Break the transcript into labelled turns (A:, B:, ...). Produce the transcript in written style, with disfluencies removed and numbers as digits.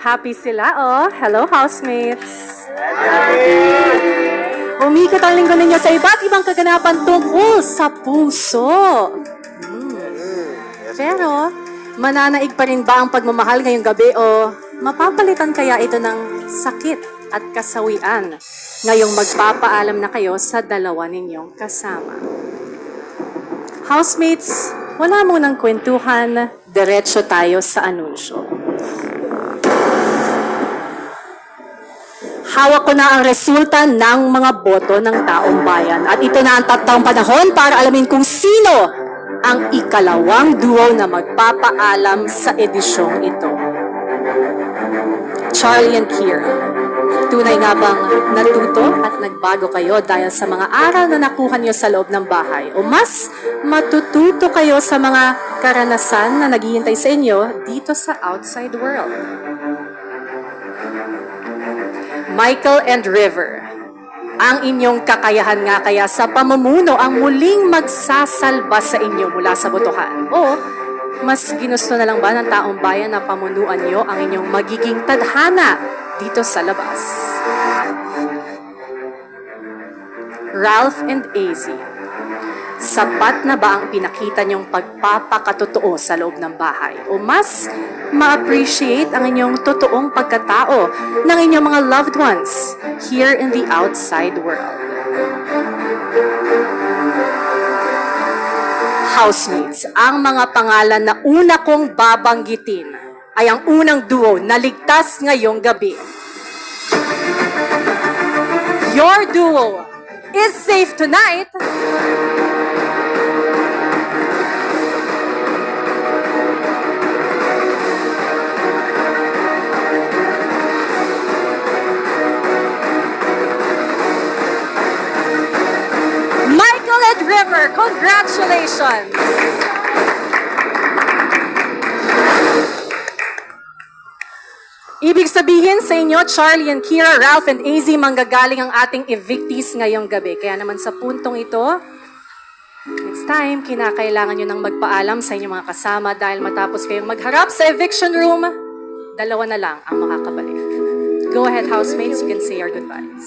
A: Happy sila, oh. Hello, housemates. Umikot ang linggo ninyo sa iba't ibang kaganapan tungkol sa puso. Pero, mananaig pa rin ba ang pagmamahal ngayong gabi o mapapalitan kaya ito ng sakit at kasawian ngayong magpapaalam na kayo sa dalawa ninyong kasama? Housemates, wala munang kwentuhan, diretso tayo sa anunsyo. Hawak ko na ang resulta ng mga boto ng taong bayan at ito na ang taktang panahon para alamin kung sino ang ikalawang duo na magpapaalam sa edisyong ito. Charlie and Kira, tunay nga bang natuto at nagbago kayo dahil sa mga aral na nakuha niyo sa loob ng bahay? O mas matututo kayo sa mga karanasan na naghihintay sa inyo dito sa outside world? Michael and River, ang inyong kakayahan nga kaya sa pamumuno ang muling magsasalba sa inyo mula sa botohan? O mas ginusto na lang ba ng taong bayan na pamunuan nyo ang inyong magiging tadhana dito sa labas? Ralph and AZ, sapat na ba ang pinakita nyong pagpapakatotoo sa loob ng bahay? O mas ma-appreciate ang inyong totoong pagkatao ng inyong mga loved ones here in the outside world? Housemates, ang mga pangalan na una kong babanggitin ay ang unang duo na ligtas ngayong gabi. Your duo is safe tonight. Michael and River, congratulations! Ibig sabihin sa inyo, Charlie and Kira, Ralph and AZ, manggagaling ang ating evictees ngayong gabi. Kaya naman sa puntong ito, it's time, kinakailangan nyo nang magpaalam sa inyong mga kasama dahil matapos kayong magharap sa eviction room, dalawa na lang ang makakabalik. Go ahead, housemates, you can say your goodbyes.